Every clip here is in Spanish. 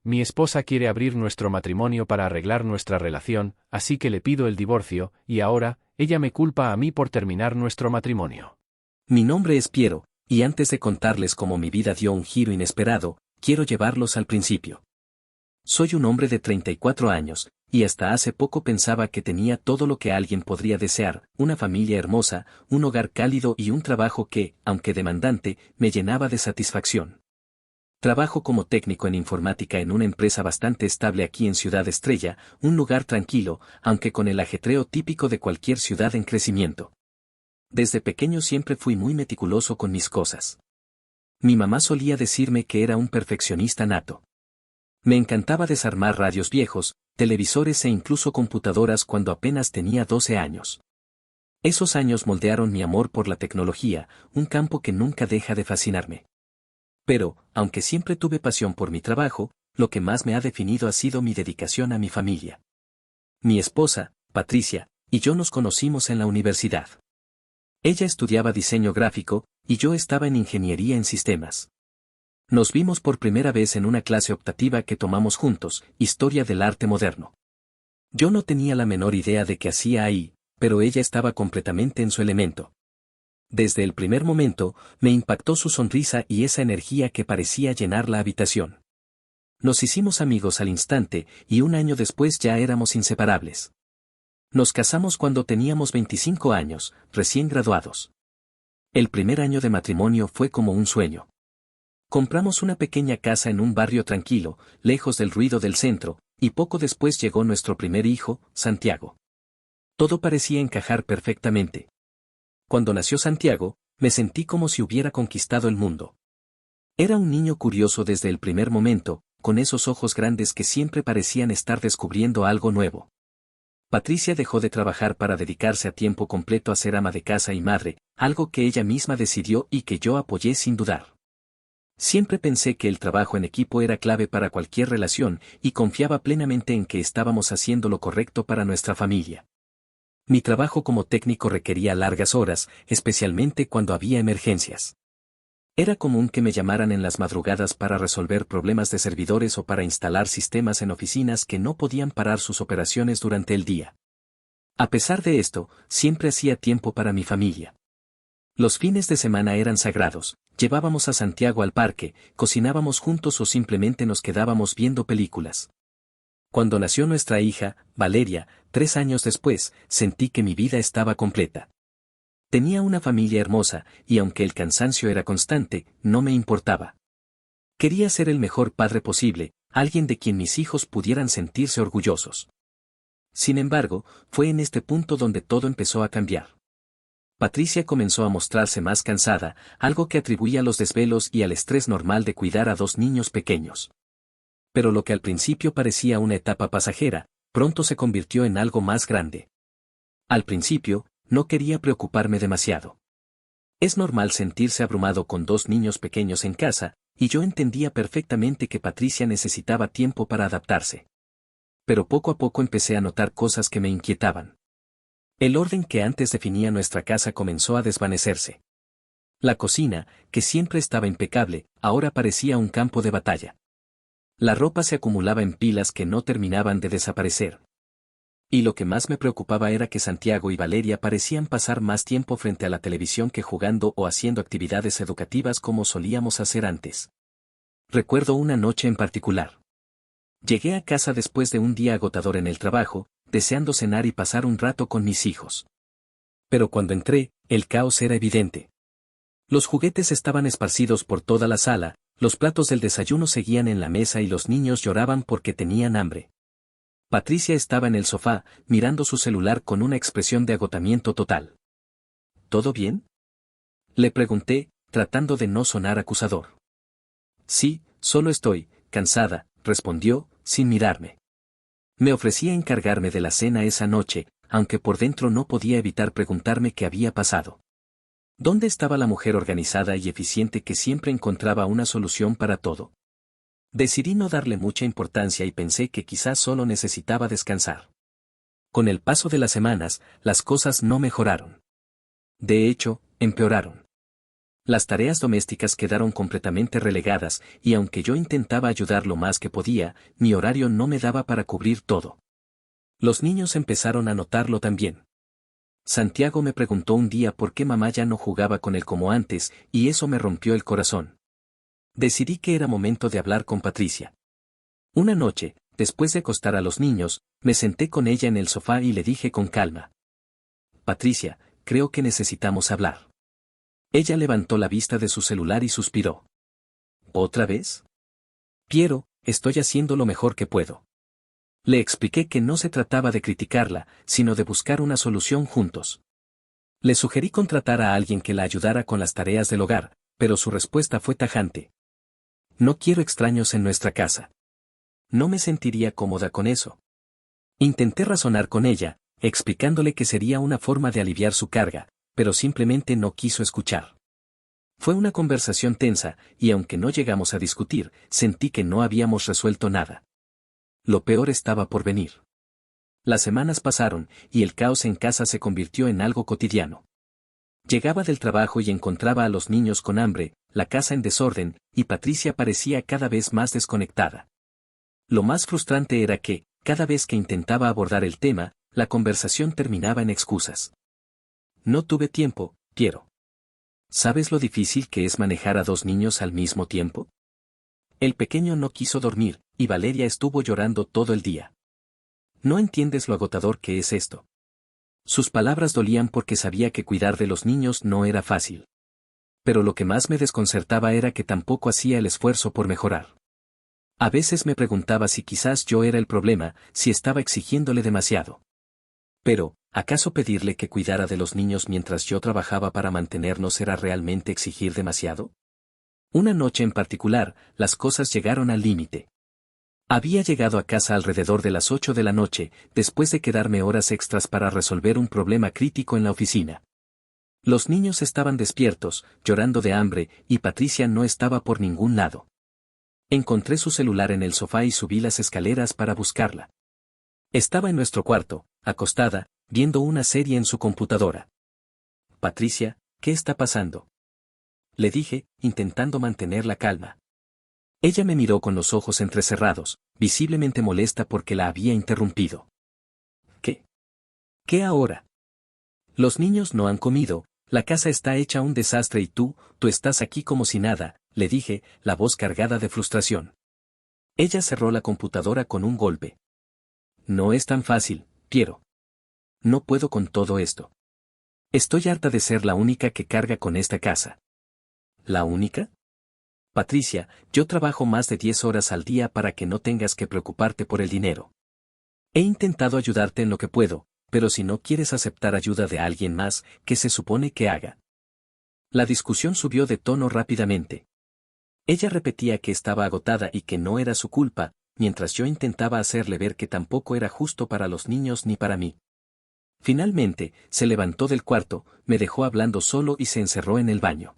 Mi esposa quiere abrir nuestro matrimonio para arreglar nuestra relación, así que le pido el divorcio, y ahora, ella me culpa a mí por terminar nuestro matrimonio. Mi nombre es Piero, y antes de contarles cómo mi vida dio un giro inesperado, quiero llevarlos al principio. Soy un hombre de 34 años, y hasta hace poco pensaba que tenía todo lo que alguien podría desear, una familia hermosa, un hogar cálido y un trabajo que, aunque demandante, me llenaba de satisfacción. Trabajo como técnico en informática en una empresa bastante estable aquí en Ciudad Estrella, un lugar tranquilo, aunque con el ajetreo típico de cualquier ciudad en crecimiento. Desde pequeño siempre fui muy meticuloso con mis cosas. Mi mamá solía decirme que era un perfeccionista nato. Me encantaba desarmar radios viejos, televisores e incluso computadoras cuando apenas tenía 12 años. Esos años moldearon mi amor por la tecnología, un campo que nunca deja de fascinarme. Pero, aunque siempre tuve pasión por mi trabajo, lo que más me ha definido ha sido mi dedicación a mi familia. Mi esposa, Patricia, y yo nos conocimos en la universidad. Ella estudiaba diseño gráfico, y yo estaba en ingeniería en sistemas. Nos vimos por primera vez en una clase optativa que tomamos juntos, Historia del Arte Moderno. Yo no tenía la menor idea de qué hacía ahí, pero ella estaba completamente en su elemento. Desde el primer momento, me impactó su sonrisa y esa energía que parecía llenar la habitación. Nos hicimos amigos al instante, y un año después ya éramos inseparables. Nos casamos cuando teníamos 25 años, recién graduados. El primer año de matrimonio fue como un sueño. Compramos una pequeña casa en un barrio tranquilo, lejos del ruido del centro, y poco después llegó nuestro primer hijo, Santiago. Todo parecía encajar perfectamente. Cuando nació Santiago, me sentí como si hubiera conquistado el mundo. Era un niño curioso desde el primer momento, con esos ojos grandes que siempre parecían estar descubriendo algo nuevo. Patricia dejó de trabajar para dedicarse a tiempo completo a ser ama de casa y madre, algo que ella misma decidió y que yo apoyé sin dudar. Siempre pensé que el trabajo en equipo era clave para cualquier relación y confiaba plenamente en que estábamos haciendo lo correcto para nuestra familia. Mi trabajo como técnico requería largas horas, especialmente cuando había emergencias. Era común que me llamaran en las madrugadas para resolver problemas de servidores o para instalar sistemas en oficinas que no podían parar sus operaciones durante el día. A pesar de esto, siempre hacía tiempo para mi familia. Los fines de semana eran sagrados, llevábamos a Santiago al parque, cocinábamos juntos o simplemente nos quedábamos viendo películas. Cuando nació nuestra hija, Valeria, 3 años después, sentí que mi vida estaba completa. Tenía una familia hermosa, y aunque el cansancio era constante, no me importaba. Quería ser el mejor padre posible, alguien de quien mis hijos pudieran sentirse orgullosos. Sin embargo, fue en este punto donde todo empezó a cambiar. Patricia comenzó a mostrarse más cansada, algo que atribuía a los desvelos y al estrés normal de cuidar a 2 niños pequeños. Pero lo que al principio parecía una etapa pasajera, pronto se convirtió en algo más grande. Al principio, no quería preocuparme demasiado. Es normal sentirse abrumado con 2 niños pequeños en casa, y yo entendía perfectamente que Patricia necesitaba tiempo para adaptarse. Pero poco a poco empecé a notar cosas que me inquietaban. El orden que antes definía nuestra casa comenzó a desvanecerse. La cocina, que siempre estaba impecable, ahora parecía un campo de batalla. La ropa se acumulaba en pilas que no terminaban de desaparecer. Y lo que más me preocupaba era que Santiago y Valeria parecían pasar más tiempo frente a la televisión que jugando o haciendo actividades educativas como solíamos hacer antes. Recuerdo una noche en particular. Llegué a casa después de un día agotador en el trabajo, deseando cenar y pasar un rato con mis hijos. Pero cuando entré, el caos era evidente. Los juguetes estaban esparcidos por toda la sala, los platos del desayuno seguían en la mesa y los niños lloraban porque tenían hambre. Patricia estaba en el sofá, mirando su celular con una expresión de agotamiento total. ¿Todo bien?, le pregunté, tratando de no sonar acusador. Sí, solo estoy cansada, respondió, sin mirarme. Me ofrecía encargarme de la cena esa noche, aunque por dentro no podía evitar preguntarme qué había pasado. ¿Dónde estaba la mujer organizada y eficiente que siempre encontraba una solución para todo? Decidí no darle mucha importancia y pensé que quizás solo necesitaba descansar. Con el paso de las semanas, las cosas no mejoraron. De hecho, empeoraron. Las tareas domésticas quedaron completamente relegadas, y aunque yo intentaba ayudar lo más que podía, mi horario no me daba para cubrir todo. Los niños empezaron a notarlo también. Santiago me preguntó un día por qué mamá ya no jugaba con él como antes, y eso me rompió el corazón. Decidí que era momento de hablar con Patricia. Una noche, después de acostar a los niños, me senté con ella en el sofá y le dije con calma: Patricia, creo que necesitamos hablar. Ella levantó la vista de su celular y suspiró. ¿Otra vez? Piero, estoy haciendo lo mejor que puedo. Le expliqué que no se trataba de criticarla, sino de buscar una solución juntos. Le sugerí contratar a alguien que la ayudara con las tareas del hogar, pero su respuesta fue tajante. No quiero extraños en nuestra casa. No me sentiría cómoda con eso. Intenté razonar con ella, explicándole que sería una forma de aliviar su carga, pero simplemente no quiso escuchar. Fue una conversación tensa, y aunque no llegamos a discutir, sentí que no habíamos resuelto nada. Lo peor estaba por venir. Las semanas pasaron, y el caos en casa se convirtió en algo cotidiano. Llegaba del trabajo y encontraba a los niños con hambre, la casa en desorden, y Patricia parecía cada vez más desconectada. Lo más frustrante era que, cada vez que intentaba abordar el tema, la conversación terminaba en excusas. No tuve tiempo, Piero. ¿Sabes lo difícil que es manejar a dos niños al mismo tiempo? El pequeño no quiso dormir, y Valeria estuvo llorando todo el día. No entiendes lo agotador que es esto. Sus palabras dolían porque sabía que cuidar de los niños no era fácil. Pero lo que más me desconcertaba era que tampoco hacía el esfuerzo por mejorar. A veces me preguntaba si quizás yo era el problema, si estaba exigiéndole demasiado. Pero, ¿acaso pedirle que cuidara de los niños mientras yo trabajaba para mantenernos era realmente exigir demasiado? Una noche en particular, las cosas llegaron al límite. Había llegado a casa alrededor de las 8 de la noche, después de quedarme horas extras para resolver un problema crítico en la oficina. Los niños estaban despiertos, llorando de hambre, y Patricia no estaba por ningún lado. Encontré su celular en el sofá y subí las escaleras para buscarla. Estaba en nuestro cuarto, acostada, viendo una serie en su computadora. Patricia, ¿qué está pasando? Le dije, intentando mantener la calma. Ella me miró con los ojos entrecerrados, visiblemente molesta porque la había interrumpido. ¿Qué? ¿Qué ahora? Los niños no han comido, la casa está hecha un desastre y tú estás aquí como si nada, le dije, la voz cargada de frustración. Ella cerró la computadora con un golpe. No es tan fácil, Piero. No puedo con todo esto. Estoy harta de ser la única que carga con esta casa. ¿La única? Patricia, yo trabajo más de 10 horas al día para que no tengas que preocuparte por el dinero. He intentado ayudarte en lo que puedo, pero si no quieres aceptar ayuda de alguien más, ¿qué se supone que haga? La discusión subió de tono rápidamente. Ella repetía que estaba agotada y que no era su culpa, mientras yo intentaba hacerle ver que tampoco era justo para los niños ni para mí. Finalmente, se levantó del cuarto, me dejó hablando solo y se encerró en el baño.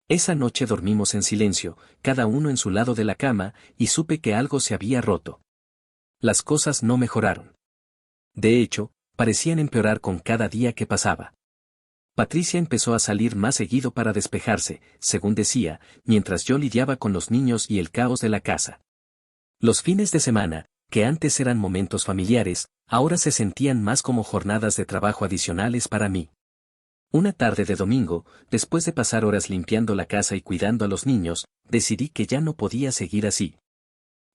Esa noche dormimos en silencio, cada uno en su lado de la cama, y supe que algo se había roto. Las cosas no mejoraron. De hecho, parecían empeorar con cada día que pasaba. Patricia empezó a salir más seguido para despejarse, según decía, mientras yo lidiaba con los niños y el caos de la casa. Los fines de semana, que antes eran momentos familiares, ahora se sentían más como jornadas de trabajo adicionales para mí. Una tarde de domingo, después de pasar horas limpiando la casa y cuidando a los niños, decidí que ya no podía seguir así.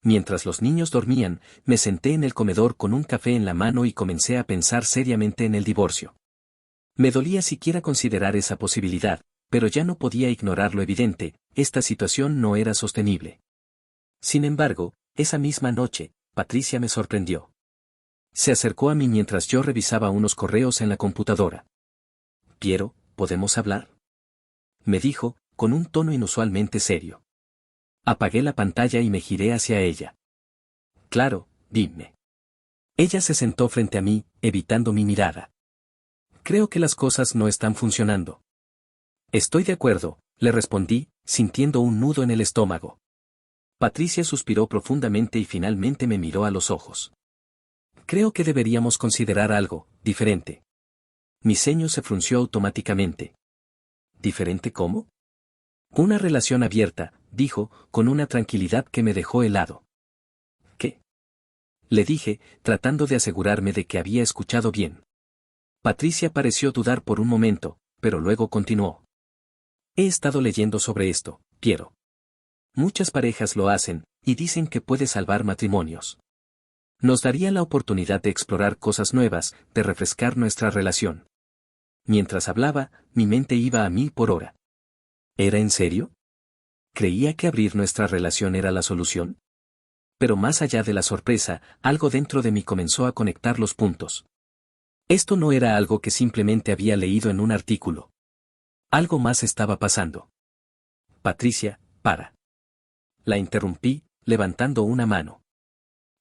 Mientras los niños dormían, me senté en el comedor con un café en la mano y comencé a pensar seriamente en el divorcio. Me dolía siquiera considerar esa posibilidad, pero ya no podía ignorar lo evidente, esta situación no era sostenible. Sin embargo, esa misma noche, Patricia me sorprendió. Se acercó a mí mientras yo revisaba unos correos en la computadora. Piero, ¿podemos hablar? Me dijo, con un tono inusualmente serio. Apagué la pantalla y me giré hacia ella. Claro, dime. Ella se sentó frente a mí, evitando mi mirada. Creo que las cosas no están funcionando. Estoy de acuerdo, le respondí, sintiendo un nudo en el estómago. Patricia suspiró profundamente y finalmente me miró a los ojos. Creo que deberíamos considerar algo diferente. Mi ceño se frunció automáticamente. ¿Diferente cómo? Una relación abierta, dijo, con una tranquilidad que me dejó helado. ¿Qué? Le dije, tratando de asegurarme de que había escuchado bien. Patricia pareció dudar por un momento, pero luego continuó. He estado leyendo sobre esto, Piero. Muchas parejas lo hacen, y dicen que puede salvar matrimonios. Nos daría la oportunidad de explorar cosas nuevas, de refrescar nuestra relación. Mientras hablaba, mi mente iba a 1000 por hora. ¿Era en serio? ¿Creía que abrir nuestra relación era la solución? Pero más allá de la sorpresa, algo dentro de mí comenzó a conectar los puntos. Esto no era algo que simplemente había leído en un artículo. Algo más estaba pasando. Patricia, para. La interrumpí, levantando una mano.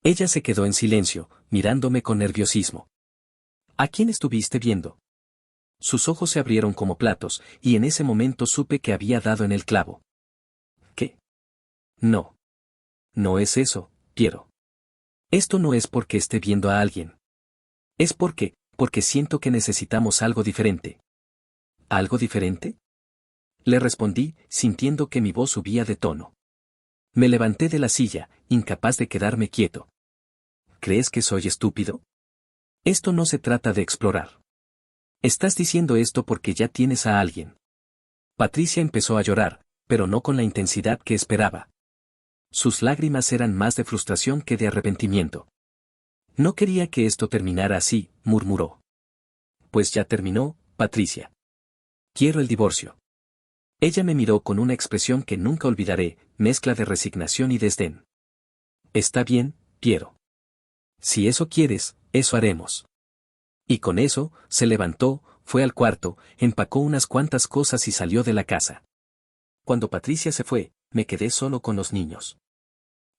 Ella se quedó en silencio, mirándome con nerviosismo. ¿A quién estuviste viendo? Sus ojos se abrieron como platos, y en ese momento supe que había dado en el clavo. ¿Qué? No. No es eso, Piero. Esto no es porque esté viendo a alguien. Es porque siento que necesitamos algo diferente. ¿Algo diferente? Le respondí, sintiendo que mi voz subía de tono. Me levanté de la silla, incapaz de quedarme quieto. ¿Crees que soy estúpido? Esto no se trata de explorar. Estás diciendo esto porque ya tienes a alguien. Patricia empezó a llorar, pero no con la intensidad que esperaba. Sus lágrimas eran más de frustración que de arrepentimiento. No quería que esto terminara así, murmuró. Pues ya terminó, Patricia. Quiero el divorcio. Ella me miró con una expresión que nunca olvidaré, mezcla de resignación y desdén. Está bien, Piero. Si eso quieres, eso haremos. Y con eso, se levantó, fue al cuarto, empacó unas cuantas cosas y salió de la casa. Cuando Patricia se fue, me quedé solo con los niños.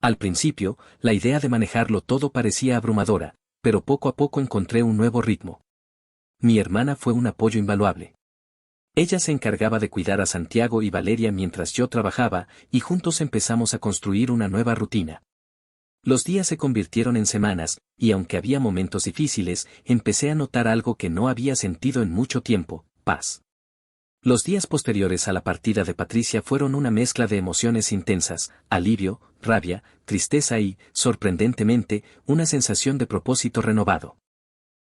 Al principio, la idea de manejarlo todo parecía abrumadora, pero poco a poco encontré un nuevo ritmo. Mi hermana fue un apoyo invaluable. Ella se encargaba de cuidar a Santiago y Valeria mientras yo trabajaba, y juntos empezamos a construir una nueva rutina. Los días se convirtieron en semanas, y aunque había momentos difíciles, empecé a notar algo que no había sentido en mucho tiempo: paz. Los días posteriores a la partida de Patricia fueron una mezcla de emociones intensas: alivio, rabia, tristeza y, sorprendentemente, una sensación de propósito renovado.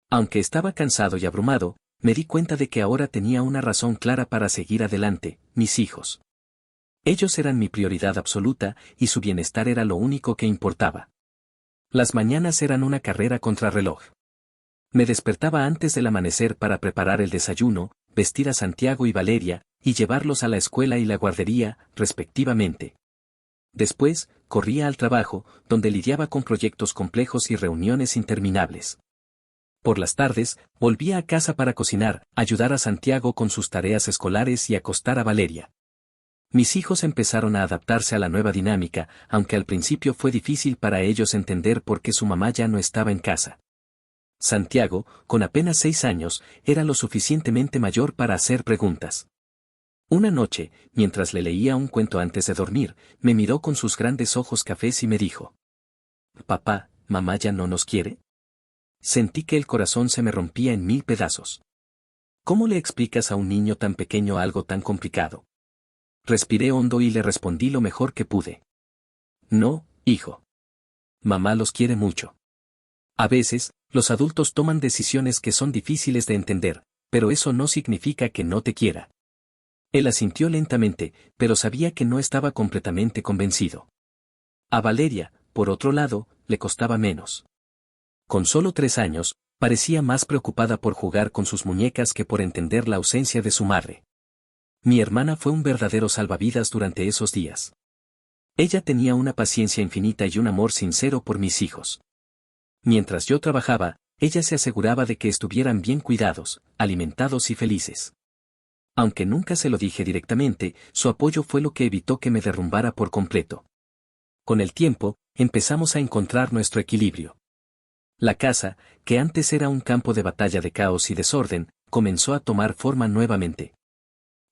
Aunque estaba cansado y abrumado, me di cuenta de que ahora tenía una razón clara para seguir adelante: mis hijos. Ellos eran mi prioridad absoluta, y su bienestar era lo único que importaba. Las mañanas eran una carrera contrarreloj. Me despertaba antes del amanecer para preparar el desayuno, vestir a Santiago y Valeria, y llevarlos a la escuela y la guardería, respectivamente. Después, corría al trabajo, donde lidiaba con proyectos complejos y reuniones interminables. Por las tardes, volvía a casa para cocinar, ayudar a Santiago con sus tareas escolares y acostar a Valeria. Mis hijos empezaron a adaptarse a la nueva dinámica, aunque al principio fue difícil para ellos entender por qué su mamá ya no estaba en casa. Santiago, con apenas 6 años, era lo suficientemente mayor para hacer preguntas. Una noche, mientras le leía un cuento antes de dormir, me miró con sus grandes ojos cafés y me dijo: «Papá, ¿mamá ya no nos quiere?». Sentí que el corazón se me rompía en 1000 pedazos. ¿Cómo le explicas a un niño tan pequeño algo tan complicado? Respiré hondo y le respondí lo mejor que pude. No, hijo. Mamá los quiere mucho. A veces, los adultos toman decisiones que son difíciles de entender, pero eso no significa que no te quiera. Él asintió lentamente, pero sabía que no estaba completamente convencido. A Valeria, por otro lado, le costaba menos. Con solo 3 años, parecía más preocupada por jugar con sus muñecas que por entender la ausencia de su madre. Mi hermana fue un verdadero salvavidas durante esos días. Ella tenía una paciencia infinita y un amor sincero por mis hijos. Mientras yo trabajaba, ella se aseguraba de que estuvieran bien cuidados, alimentados y felices. Aunque nunca se lo dije directamente, su apoyo fue lo que evitó que me derrumbara por completo. Con el tiempo, empezamos a encontrar nuestro equilibrio. La casa, que antes era un campo de batalla de caos y desorden, comenzó a tomar forma nuevamente.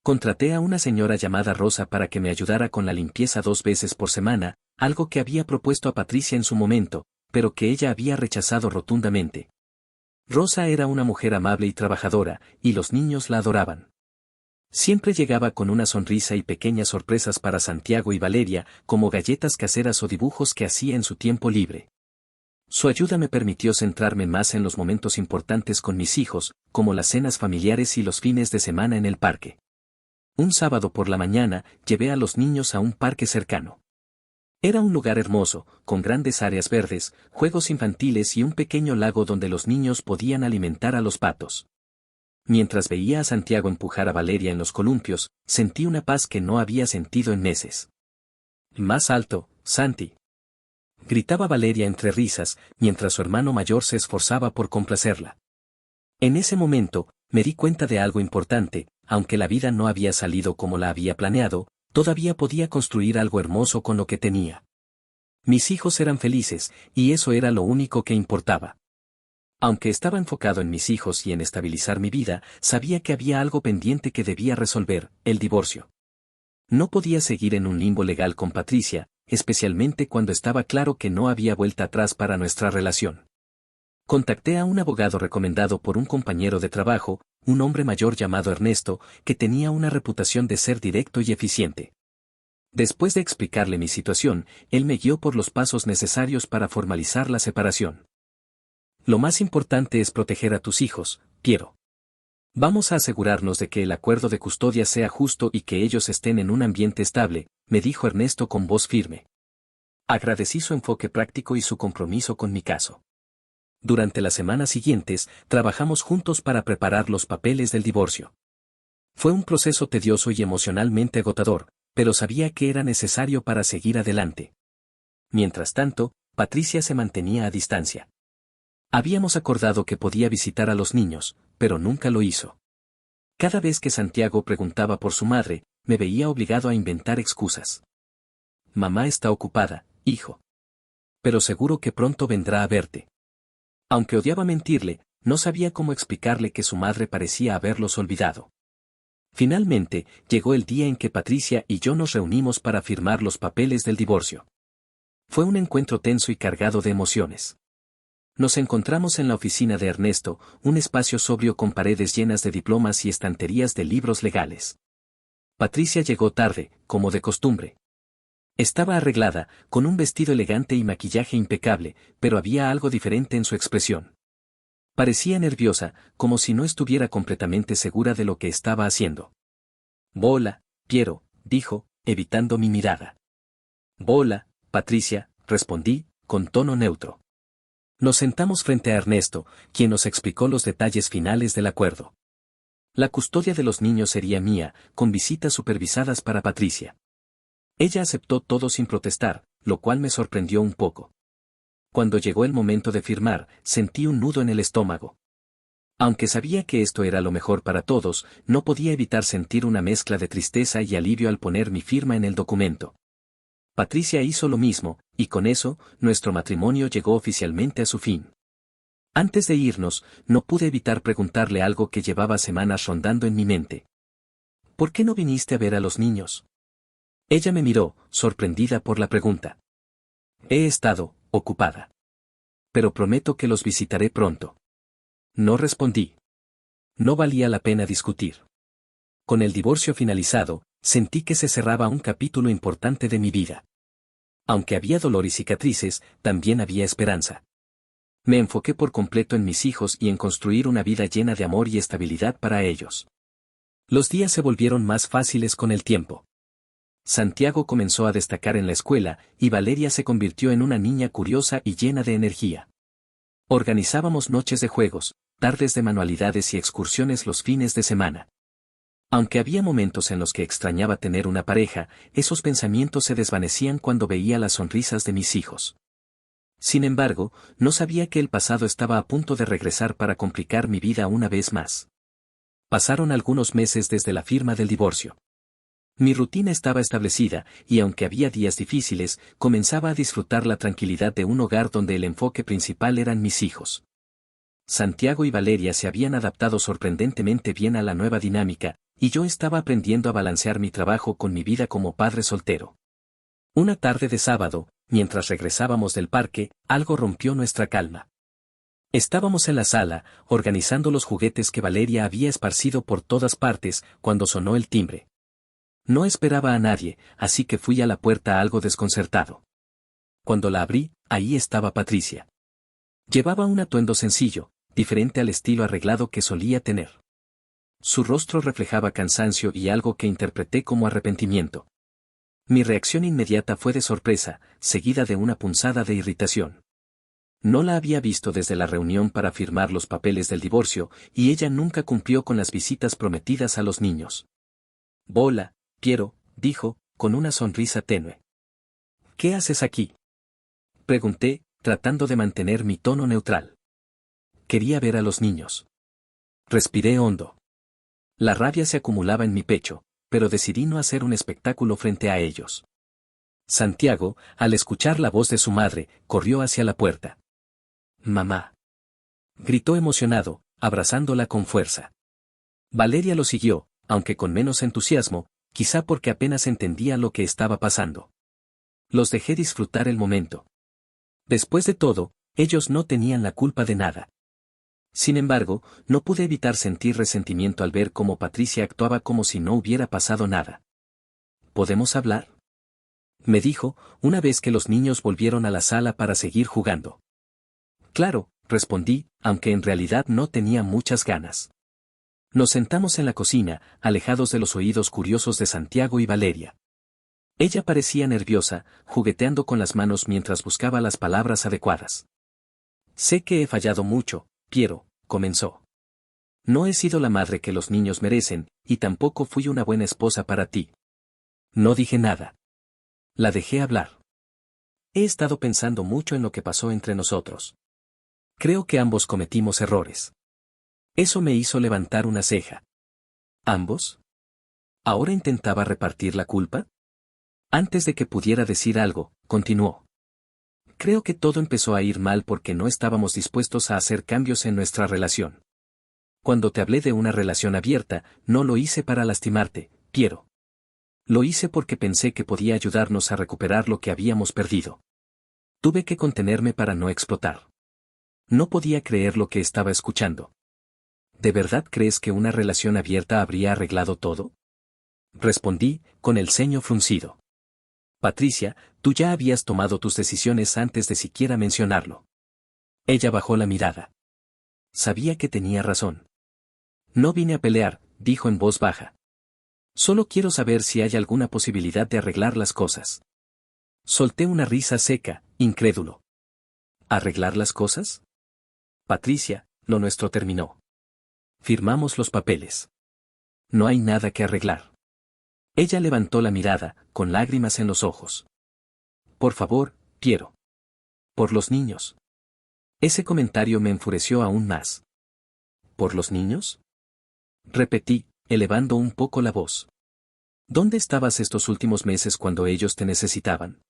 Contraté a una señora llamada Rosa para que me ayudara con la limpieza 2 veces por semana, algo que había propuesto a Patricia en su momento, pero que ella había rechazado rotundamente. Rosa era una mujer amable y trabajadora, y los niños la adoraban. Siempre llegaba con una sonrisa y pequeñas sorpresas para Santiago y Valeria, como galletas caseras o dibujos que hacía en su tiempo libre. Su ayuda me permitió centrarme más en los momentos importantes con mis hijos, como las cenas familiares y los fines de semana en el parque. Un sábado por la mañana, llevé a los niños a un parque cercano. Era un lugar hermoso, con grandes áreas verdes, juegos infantiles y un pequeño lago donde los niños podían alimentar a los patos. Mientras veía a Santiago empujar a Valeria en los columpios, sentí una paz que no había sentido en meses. Más alto, Santi. Gritaba Valeria entre risas, mientras su hermano mayor se esforzaba por complacerla. En ese momento, me di cuenta de algo importante, aunque la vida no había salido como la había planeado, todavía podía construir algo hermoso con lo que tenía. Mis hijos eran felices, y eso era lo único que importaba. Aunque estaba enfocado en mis hijos y en estabilizar mi vida, sabía que había algo pendiente que debía resolver, el divorcio. No podía seguir en un limbo legal con Patricia, especialmente cuando estaba claro que no había vuelta atrás para nuestra relación. Contacté a un abogado recomendado por un compañero de trabajo, un hombre mayor llamado Ernesto, que tenía una reputación de ser directo y eficiente. Después de explicarle mi situación, él me guió por los pasos necesarios para formalizar la separación. Lo más importante es proteger a tus hijos, Piero. Vamos a asegurarnos de que el acuerdo de custodia sea justo y que ellos estén en un ambiente estable, me dijo Ernesto con voz firme. Agradecí su enfoque práctico y su compromiso con mi caso. Durante las semanas siguientes, trabajamos juntos para preparar los papeles del divorcio. Fue un proceso tedioso y emocionalmente agotador, pero sabía que era necesario para seguir adelante. Mientras tanto, Patricia se mantenía a distancia. Habíamos acordado que podía visitar a los niños, pero nunca lo hizo. Cada vez que Santiago preguntaba por su madre, me veía obligado a inventar excusas. Mamá está ocupada, hijo. Pero seguro que pronto vendrá a verte. Aunque odiaba mentirle, no sabía cómo explicarle que su madre parecía haberlos olvidado. Finalmente, llegó el día en que Patricia y yo nos reunimos para firmar los papeles del divorcio. Fue un encuentro tenso y cargado de emociones. Nos encontramos en la oficina de Ernesto, un espacio sobrio con paredes llenas de diplomas y estanterías de libros legales. Patricia llegó tarde, como de costumbre. Estaba arreglada, con un vestido elegante y maquillaje impecable, pero había algo diferente en su expresión. Parecía nerviosa, como si no estuviera completamente segura de lo que estaba haciendo. «Hola, Piero», dijo, evitando mi mirada. «Hola, Patricia», respondí, con tono neutro. Nos sentamos frente a Ernesto, quien nos explicó los detalles finales del acuerdo. La custodia de los niños sería mía, con visitas supervisadas para Patricia. Ella aceptó todo sin protestar, lo cual me sorprendió un poco. Cuando llegó el momento de firmar, sentí un nudo en el estómago. Aunque sabía que esto era lo mejor para todos, no podía evitar sentir una mezcla de tristeza y alivio al poner mi firma en el documento. Patricia hizo lo mismo, y con eso, nuestro matrimonio llegó oficialmente a su fin. Antes de irnos, no pude evitar preguntarle algo que llevaba semanas rondando en mi mente. ¿Por qué no viniste a ver a los niños? Ella me miró, sorprendida por la pregunta. He estado ocupada. Pero prometo que los visitaré pronto. No respondí. No valía la pena discutir. Con el divorcio finalizado, sentí que se cerraba un capítulo importante de mi vida. Aunque había dolor y cicatrices, también había esperanza. Me enfoqué por completo en mis hijos y en construir una vida llena de amor y estabilidad para ellos. Los días se volvieron más fáciles con el tiempo. Santiago comenzó a destacar en la escuela, y Valeria se convirtió en una niña curiosa y llena de energía. Organizábamos noches de juegos, tardes de manualidades y excursiones los fines de semana. Aunque había momentos en los que extrañaba tener una pareja, esos pensamientos se desvanecían cuando veía las sonrisas de mis hijos. Sin embargo, no sabía que el pasado estaba a punto de regresar para complicar mi vida una vez más. Pasaron algunos meses desde la firma del divorcio. Mi rutina estaba establecida, y aunque había días difíciles, comenzaba a disfrutar la tranquilidad de un hogar donde el enfoque principal eran mis hijos. Santiago y Valeria se habían adaptado sorprendentemente bien a la nueva dinámica, y yo estaba aprendiendo a balancear mi trabajo con mi vida como padre soltero. Una tarde de sábado, mientras regresábamos del parque, algo rompió nuestra calma. Estábamos en la sala, organizando los juguetes que Valeria había esparcido por todas partes, cuando sonó el timbre. No esperaba a nadie, así que fui a la puerta algo desconcertado. Cuando la abrí, ahí estaba Patricia. Llevaba un atuendo sencillo, diferente al estilo arreglado que solía tener. Su rostro reflejaba cansancio y algo que interpreté como arrepentimiento. Mi reacción inmediata fue de sorpresa, seguida de una punzada de irritación. No la había visto desde la reunión para firmar los papeles del divorcio, y ella nunca cumplió con las visitas prometidas a los niños. «Hola, Piero», dijo, con una sonrisa tenue. «¿Qué haces aquí?», pregunté, tratando de mantener mi tono neutral. Quería ver a los niños. Respiré hondo. La rabia se acumulaba en mi pecho, pero decidí no hacer un espectáculo frente a ellos. Santiago, al escuchar la voz de su madre, corrió hacia la puerta. «Mamá», gritó emocionado, abrazándola con fuerza. Valeria lo siguió, aunque con menos entusiasmo, quizá porque apenas entendía lo que estaba pasando. Los dejé disfrutar el momento. Después de todo, ellos no tenían la culpa de nada. Sin embargo, no pude evitar sentir resentimiento al ver cómo Patricia actuaba como si no hubiera pasado nada. «¿Podemos hablar?», me dijo, una vez que los niños volvieron a la sala para seguir jugando. «Claro», respondí, aunque en realidad no tenía muchas ganas. Nos sentamos en la cocina, alejados de los oídos curiosos de Santiago y Valeria. Ella parecía nerviosa, jugueteando con las manos mientras buscaba las palabras adecuadas. «Sé que he fallado mucho, Piero», comenzó. «No he sido la madre que los niños merecen, y tampoco fui una buena esposa para ti». No dije nada. La dejé hablar. «He estado pensando mucho en lo que pasó entre nosotros. Creo que ambos cometimos errores». Eso me hizo levantar una ceja. ¿Ambos? ¿Ahora intentaba repartir la culpa? Antes de que pudiera decir algo, continuó. «Creo que todo empezó a ir mal porque no estábamos dispuestos a hacer cambios en nuestra relación. Cuando te hablé de una relación abierta, no lo hice para lastimarte, Piero. Lo hice porque pensé que podía ayudarnos a recuperar lo que habíamos perdido. Tuve que contenerme para no explotar». No podía creer lo que estaba escuchando. «¿De verdad crees que una relación abierta habría arreglado todo?», respondí, con el ceño fruncido. «Patricia, tú ya habías tomado tus decisiones antes de siquiera mencionarlo». Ella bajó la mirada. Sabía que tenía razón. «No vine a pelear», dijo en voz baja. «Solo quiero saber si hay alguna posibilidad de arreglar las cosas». Solté una risa seca, incrédulo. «¿Arreglar las cosas?». «Patricia, lo nuestro terminó. Firmamos los papeles. No hay nada que arreglar». Ella levantó la mirada, con lágrimas en los ojos. «Por favor, Piero. Por los niños». Ese comentario me enfureció aún más. «¿Por los niños?», repetí, elevando un poco la voz. «¿Dónde estabas estos últimos meses cuando ellos te necesitaban?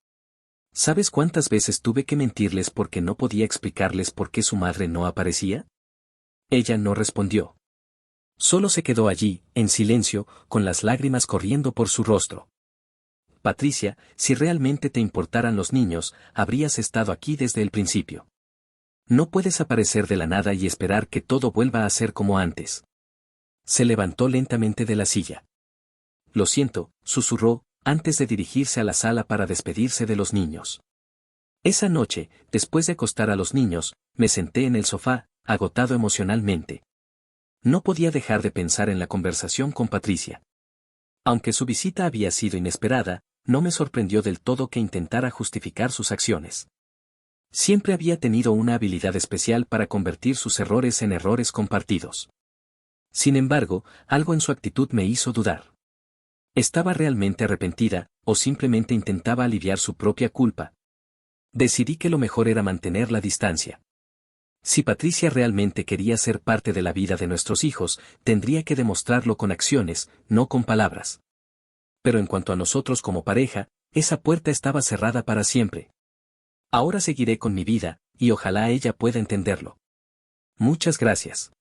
¿Sabes cuántas veces tuve que mentirles porque no podía explicarles por qué su madre no aparecía?». Ella no respondió. Solo se quedó allí, en silencio, con las lágrimas corriendo por su rostro. «Patricia, si realmente te importaran los niños, habrías estado aquí desde el principio. No puedes aparecer de la nada y esperar que todo vuelva a ser como antes». Se levantó lentamente de la silla. «Lo siento», susurró, antes de dirigirse a la sala para despedirse de los niños. Esa noche, después de acostar a los niños, me senté en el sofá, agotado emocionalmente. No podía dejar de pensar en la conversación con Patricia. Aunque su visita había sido inesperada, no me sorprendió del todo que intentara justificar sus acciones. Siempre había tenido una habilidad especial para convertir sus errores en errores compartidos. Sin embargo, algo en su actitud me hizo dudar. ¿Estaba realmente arrepentida, o simplemente intentaba aliviar su propia culpa? Decidí que lo mejor era mantener la distancia. Si Patricia realmente quería ser parte de la vida de nuestros hijos, tendría que demostrarlo con acciones, no con palabras. Pero en cuanto a nosotros como pareja, esa puerta estaba cerrada para siempre. Ahora seguiré con mi vida, y ojalá ella pueda entenderlo. Muchas gracias.